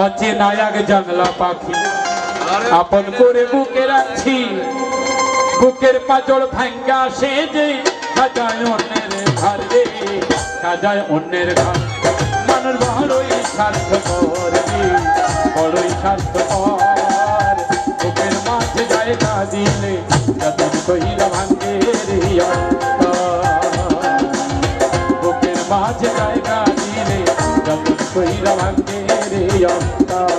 অচেনা এক জংলা পাখি আপন করে বুকে রাখছি, বুকের পাঁজর ভাঙ্গা সে যে সাজায় অন্যের ঘর রে, সাজায় অন্যের ঘর। মানুষ বড়ই স্বার্থপর, বড়ই স্বার্থপর, বুকের মাঝে জায়গা দিলে যতন কইরা ভাঙ্গে রে অন্তর, বুকের মাঝে জায়গা দিলে যতন কইরা ভাঙ্গে রে অন্তর।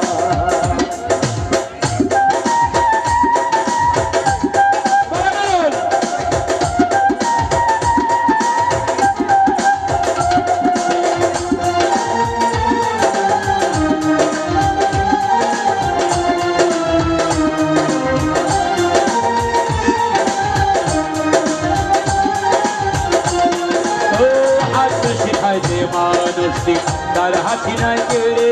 মানুষটি তার হাসি নাই কেড়ে,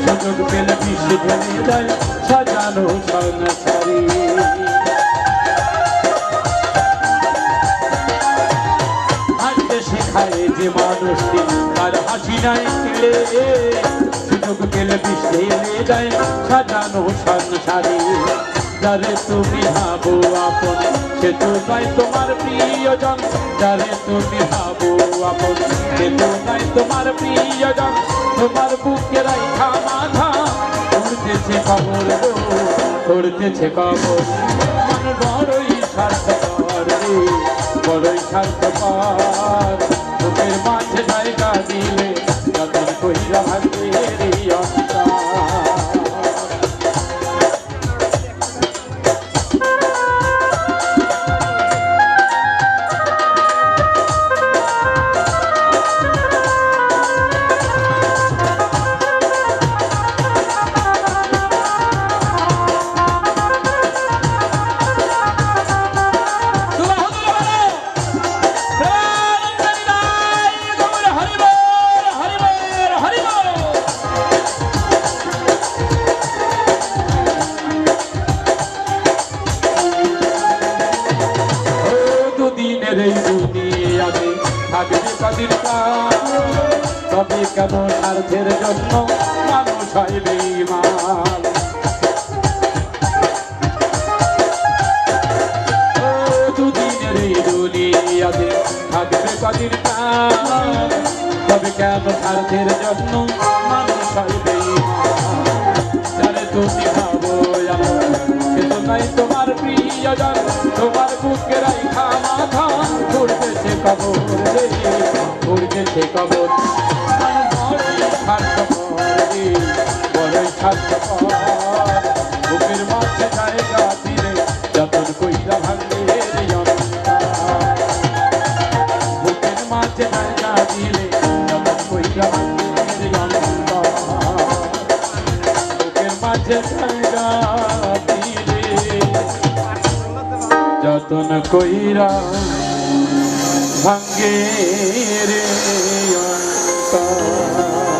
সুযোগ পেলে বিশ্বে ঢেলে দেয় সাজানো সংসারে। হাসতে শেখায় যে মানুষটি তার হাসি নাই কেড়ে, সুযোগ পেলে বিশ্বে ঢেলে দেয় সাজানো সংসারে। যারে তুমি ভাবো আপন সে তো নয় তোমার প্রিয়জন, যারে তুমি ভাবো আপন সে তো নয় তোমার প্রিয়জন। তোমার বুকে রাইখা মাথা উড়তেছে খবর গো, উড়তেছে খবর। মন বড়ই স্বার্থপর রে, বড়ই স্বার্থপর, বুকের মাঝে জায়গা দিলে যতন কইরা ভাঙবে রে অন্তর। তবে কেন স্বার্থের জন্য মানুষ হয় বেঈমান? দুদিনের এই দুনিয়াতে থাকবে কদিন কাল, তবে কেন স্বার্থের জন্য মানুষ হয় বেঈমান? যারে তুমি ভাবো আমার সে তো নাই তোমার প্রিয়জন, তোমার বুকে রাইখা মাথা উড়তেছে খবর রে, উড়তেছে খবর। বড়ই স্বার্থপর, বুকের মাঝে জায়গা দিলে যতন কইরা ভাঙবে রে অন্তর, বুকের মাঝে জায়গা দিলে যতন কইরা ভাঙবে রে অন্তর, বুকের মাঝে জায়গা দিলে যতন কইরা ভাঙে রে অন্তর।